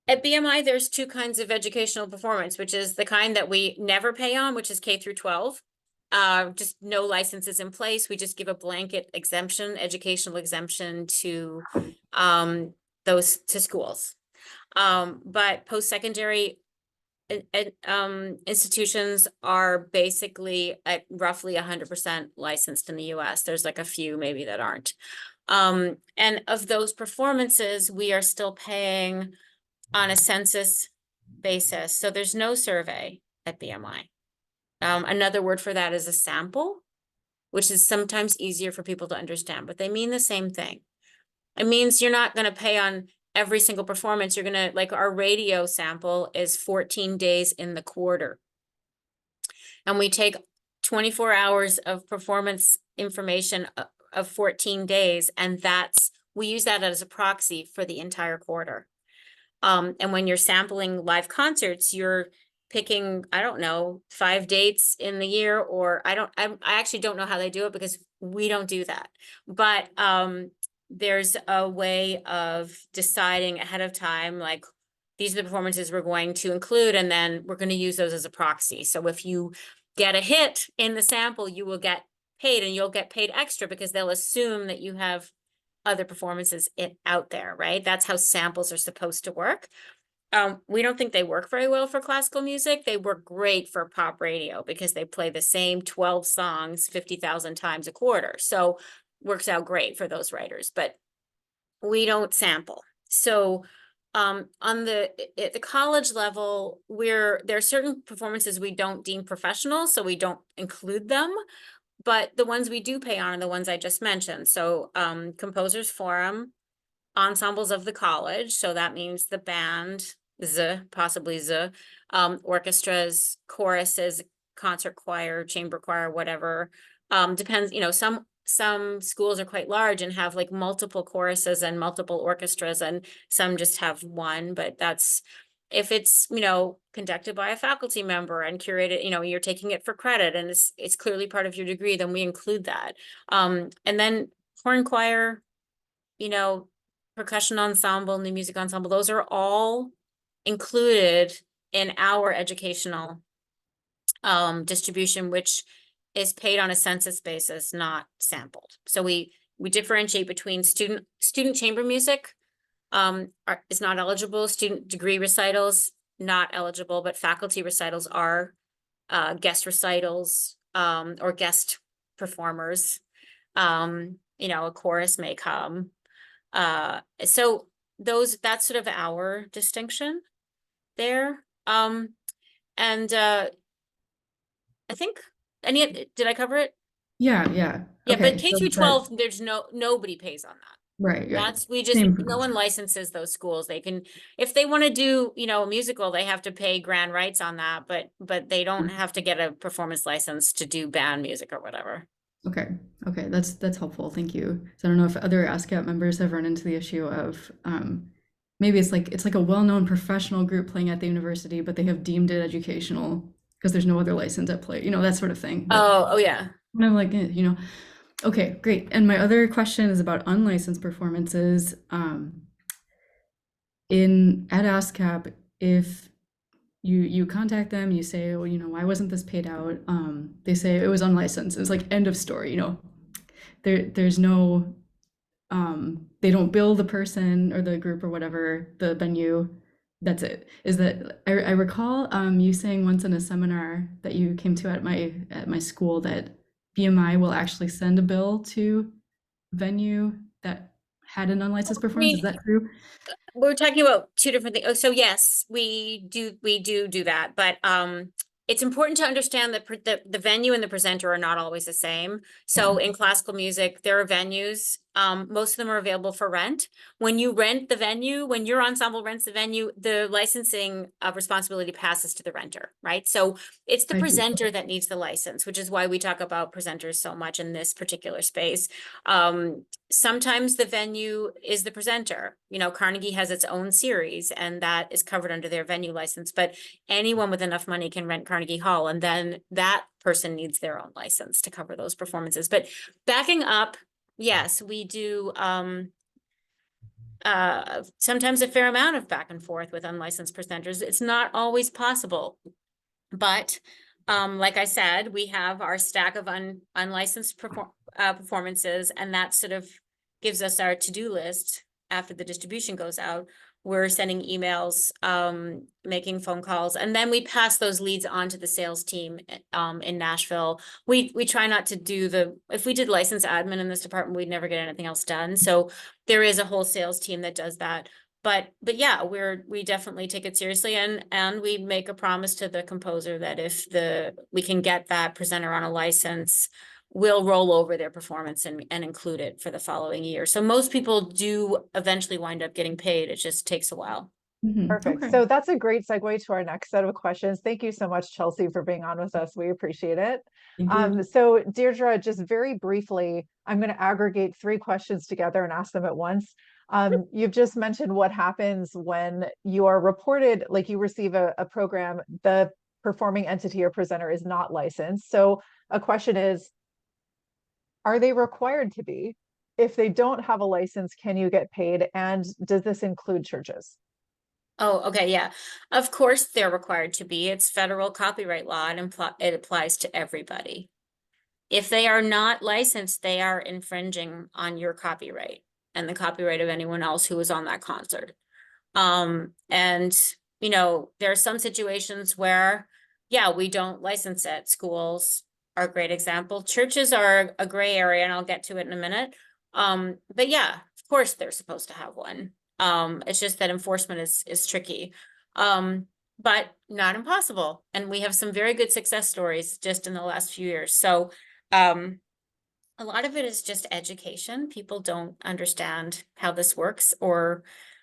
at BMI, there's two kinds of educational performance, which is the kind that we never pay on, which is K through 12. Just no licenses in place. We just give a blanket exemption, educational exemption to those to schools. But post-secondary institutions are basically at roughly 100% licensed in the US. There's like a few maybe that aren't. And of those performances, we are still paying on a census basis. So there's no survey at BMI. Another word for that is a sample, which is sometimes easier for people to understand, but they mean the same thing. It means you're not going to pay on every single performance. You're going to, like, our radio sample is 14 days in the quarter. And we take 24 hours of performance information of 14 days, and we use that as a proxy for the entire quarter. And when you're sampling live concerts, you're picking, I don't know, 5 dates in the year, or I actually don't know how they do it because we don't do that. But there's a way of deciding ahead of time, like, these are the performances we're going to include, and then we're going to use those as a proxy. So if you get a hit in the sample, you will get paid, and you'll get paid extra because they'll assume that you have other performances out there, right? That's how samples are supposed to work. We don't think they work very well for classical music. They work great for pop radio because they play the same 12 songs 50,000 times a quarter. So works out great for those writers, but we don't sample. So at the college level, there are certain performances we don't deem professional, so we don't include them. But the ones we do pay on are the ones I just mentioned. So Composers Forum, ensembles of the college. So that means the band, possibly orchestras, choruses, concert choir, chamber choir, whatever. Depends, some schools are quite large and have like multiple choruses and multiple orchestras, and some just have one, but that's, if it's, conducted by a faculty member and curated, you're taking it for credit and it's clearly part of your degree, then we include that. And then horn choir, percussion ensemble, new music ensemble, those are all included in our educational distribution, which is paid on a census basis, not sampled. So we differentiate between student chamber music is not eligible, student degree recitals not eligible, but faculty recitals are, guest recitals or guest performers. A chorus may come. So that's sort of our distinction there. And I think did I cover it? Yeah. Yeah, Okay, but K so through that- 12, there's nobody pays on that. Right. That's, Same no one licenses those schools. They can, if they want to do, a musical, they have to pay grand rights on that, but they don't have to get a performance license to do band music or whatever. Okay, that's helpful. Thank you. So I don't know if other ASCAP members have run into the issue of maybe it's like a well-known professional group playing at the university, but they have deemed it educational because there's no other license at play, that sort of thing. But Oh yeah. And I'm like, okay, great. And my other question is about unlicensed performances. At ASCAP, if you contact them, you say, oh, why wasn't this paid out? They say it was unlicensed. It's like end of story. There's no, they don't bill the person or the group or whatever, the venue. That's it. Is that I recall you saying once in a seminar that you came to at my school that BMI will actually send a bill to venue that had an unlicensed performance. Is that true? We're talking about two different things. Oh, so yes, we do that, but it's important to understand that the venue and the presenter are not always the same. So in classical music, there are venues. Most of them are available for rent. When you rent the venue, when your ensemble rents the venue, the licensing responsibility passes to the renter, right? So it's the presenter that needs the license, which is why we talk about presenters so much in this particular space. Sometimes the venue is the presenter. Carnegie has its own series and that is covered under their venue license, but anyone with enough money can rent Carnegie Hall, and then that person needs their own license to cover those performances. But backing up, yes, we do sometimes a fair amount of back and forth with unlicensed presenters. It's not always possible, but like I said, we have our stack of unlicensed performances, and that sort of gives us our to-do list after the distribution goes out. We're sending emails, making phone calls, and then we pass those leads on to the sales team in Nashville. We try not to do if we did license admin in this department, we'd never get anything else done. So there is a whole sales team that does that. But yeah, we definitely take it seriously, and we make a promise to the composer that if we can get that presenter on a license, we'll roll over their performance and include it for the following year. So most people do eventually wind up getting paid. It just takes a while. Perfect. Okay. So that's a great segue to our next set of questions. Thank you so much, Chelsea, for being on with us. We appreciate it. Thank you. So Deirdre, just very briefly, I'm going to aggregate 3 questions together and ask them at once. You've just mentioned what happens when you are reported, like you receive a program, the performing entity or presenter is not licensed. So a question is, are they required to be? If they don't have a license, can you get paid? And does this include churches? Oh, okay, yeah. Of course, they're required to be. It's federal copyright law and it applies to everybody. If they are not licensed, they are infringing on your copyright and the copyright of anyone else who was on that concert. And there are some situations where, yeah, we don't license it. Schools are a great example. Churches are a gray area, and I'll get to it in a minute. But yeah, of course they're supposed to have one. It's just that enforcement is tricky. But not impossible. And we have some very good success stories just in the last few years. So a lot of it is just education. People don't understand how this works,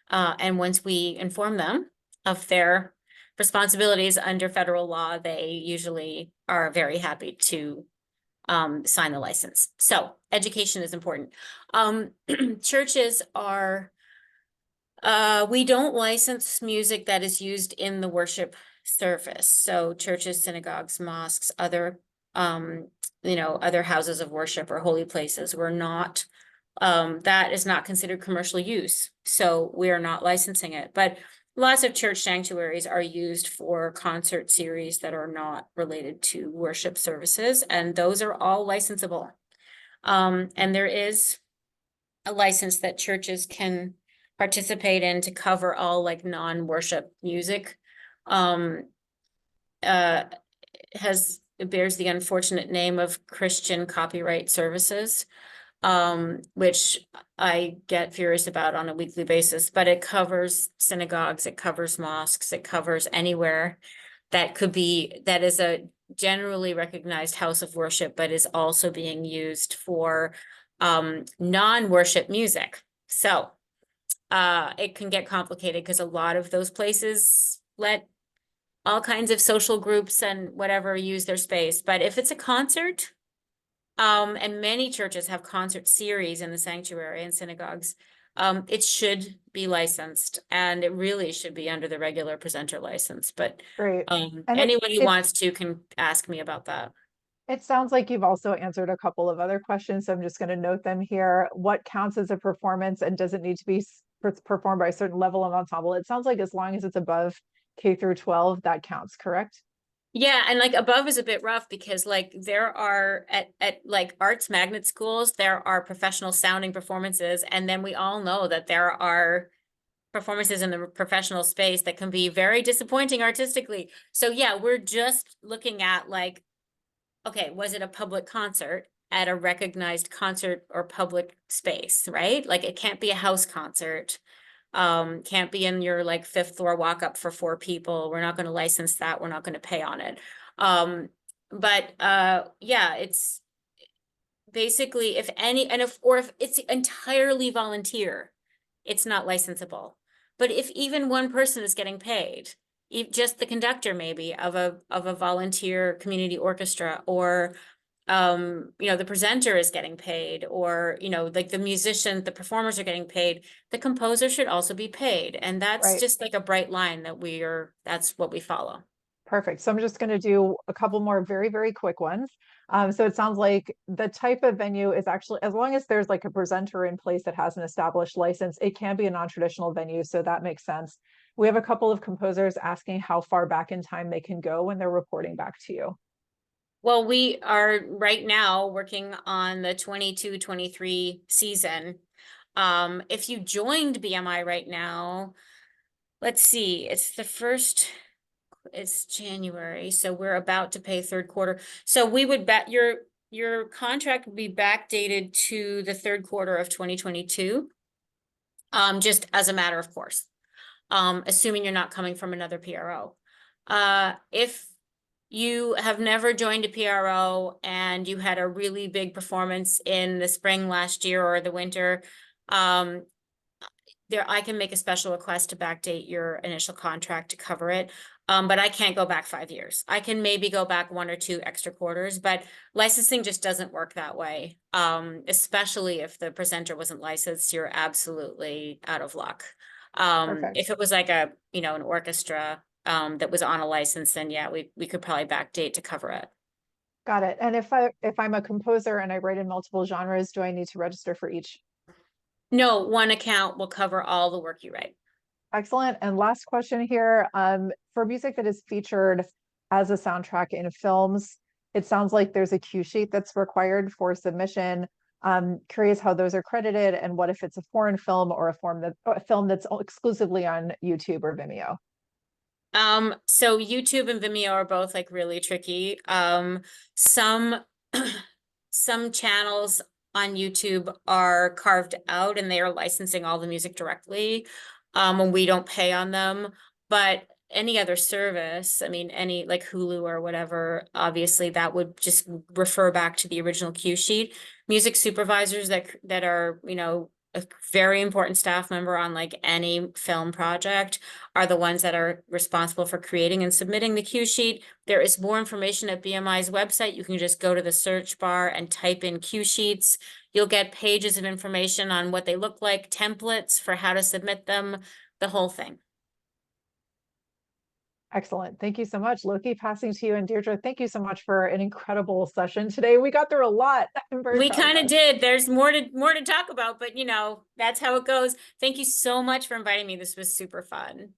and once we inform them of their responsibilities under federal law, they usually are very happy to sign the license. So education is important. Churches are, we don't license music that is used in the worship service. So churches, synagogues, mosques, other other houses of worship or holy places. We're not, that is not considered commercial use. So we are not licensing it. But lots of church sanctuaries are used for concert series that are not related to worship services, and those are all licensable. And there is a license that churches can participate in to cover all like non-worship music. It bears the unfortunate name of Christian Copyright Services, which I get furious about on a weekly basis, but it covers synagogues, it covers mosques, it covers anywhere that is a generally recognized house of worship, but is also being used for non-worship music. So it can get complicated because a lot of those places let all kinds of social groups and whatever use their space. But if it's a concert, and many churches have concert series in the sanctuary and synagogues, it should be licensed, and it really should be under the regular presenter license. But Great. And anyone who wants to can ask me about that. it sounds like you've also answered a couple of other questions, so I'm just going to note them here. What counts as a performance, and does it need to be performed by a certain level of ensemble? It sounds like as long as it's above K through 12, that counts, correct? Yeah, and like above is a bit rough because like there are at like arts magnet schools, there are professional sounding performances, and then we all know that there are performances in the professional space that can be very disappointing artistically. So yeah, we're just looking at like, okay, was it a public concert at a recognized concert or public space, right? Like it can't be a house concert. Can't be in your like 5th floor walk up for 4 people. We're not going to license that. We're not going to pay on it. But yeah, it's basically if it's entirely volunteer, it's not licensable. But if even one person is getting paid, just the conductor maybe of a volunteer community orchestra, or the presenter is getting paid, or like the musician, the performers are getting paid, the composer should also be paid. And that's Right. just like a bright line that's what we follow. Perfect. So I'm just going to do a couple more very, very quick ones. So it sounds like the type of venue is actually, as long as there's like a presenter in place that has an established license, it can be a non-traditional venue. So that makes sense. We have a couple of composers asking how far back in time they can go when they're reporting back to you. Well, we are right now working on the 22-23 season. If you joined BMI right now, let's see, it's January, so we're about to pay 3rd quarter. So we would bet your contract would be backdated to the 3rd quarter of 2022. Just as a matter of course, assuming you're not coming from another PRO. If you have never joined a PRO and you had a really big performance in the spring last year or the winter, I can make a special request to backdate your initial contract to cover it. But I can't go back 5 years. I can maybe go back 1 or 2 extra quarters, but licensing just doesn't work that way. Especially if the presenter wasn't licensed, you're absolutely out of luck. Perfect. If it was like an orchestra, that was on a license, then yeah, we could probably backdate to cover it. Got it. And if I'm a composer and I write in multiple genres, do I need to register for each? No, one account will cover all the work you write. Excellent. And last question here. For music that is featured as a soundtrack in films, it sounds like there's a cue sheet that's required for submission. Curious how those are credited, and what if it's a foreign film or a film that's exclusively on YouTube or Vimeo? So YouTube and Vimeo are both like really tricky. Some some channels on YouTube are carved out and they are licensing all the music directly. And we don't pay on them, but any other service, I mean, any like Hulu or whatever, obviously that would just refer back to the original cue sheet. Music supervisors that are, a very important staff member on like any film project are the ones that are responsible for creating and submitting the cue sheet. There is more information at BMI's website. You can just go to the search bar and type in cue sheets. You'll get pages of information on what they look like, templates for how to submit them, the whole thing. Excellent. Thank you so much, Loki. Passing to you, and Deirdre, thank you so much for an incredible session today. We got through a lot. I'm very We proud of kind of us. did. There's more to talk about, but that's how it goes. Thank you so much for inviting me. This was super fun.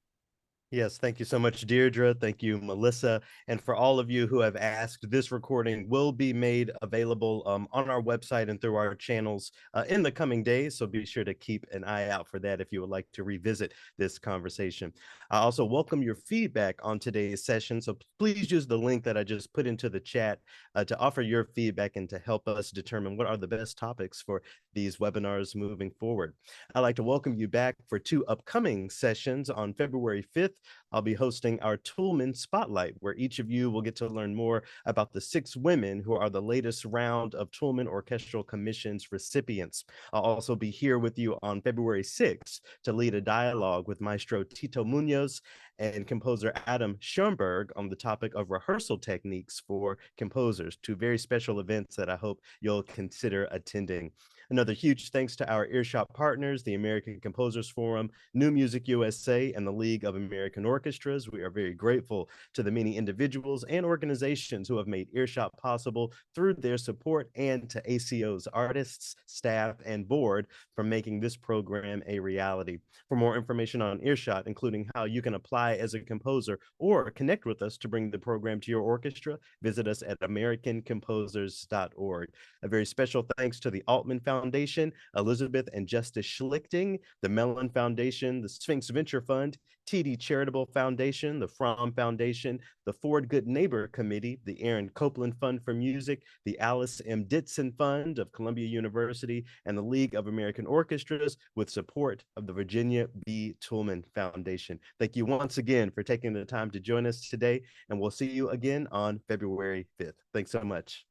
Yes, thank you so much, Deirdre. Thank you, Melissa. And for all of you who have asked, this recording will be made available on our website and through our channels in the coming days. So be sure to keep an eye out for that if you would like to revisit this conversation. I also welcome your feedback on today's session. So please use the link that I just put into the chat to offer your feedback and to help us determine what are the best topics for these webinars moving forward. I'd like to welcome you back for 2 upcoming sessions. On February 5th, I'll be hosting our Toolman Spotlight, where each of you will get to learn more about the 6 women who are the latest round of Toolman Orchestral Commission's recipients. I'll also be here with you on February 6th to lead a dialogue with Maestro Tito Munoz and composer Adam Schoenberg on the topic of rehearsal techniques for composers, 2 very special events that I hope you'll consider attending. Another huge thanks to our EarShot partners, the American Composers Forum, New Music USA, and the League of American Orchestras. We are very grateful to the many individuals and organizations who have made EarShot possible through their support, and to ACO's artists, staff, and board for making this program a reality. For more information on EarShot, including how you can apply as a composer or connect with us to bring the program to your orchestra, visit us at americancomposers.org. A very special thanks to the Altman Foundation, Elizabeth and Justice Schlichting, the Mellon Foundation, the Sphinx Venture Fund, TD Charitable Foundation, the Fromm Foundation, the Ford Good Neighbor Committee, the Aaron Copeland Fund for Music, the Alice M. Ditson Fund of Columbia University, and the League of American Orchestras, with support of the Virginia B. Toolman Foundation. Thank you once again for taking the time to join us today, and we'll see you again on February 5th. Thanks so much.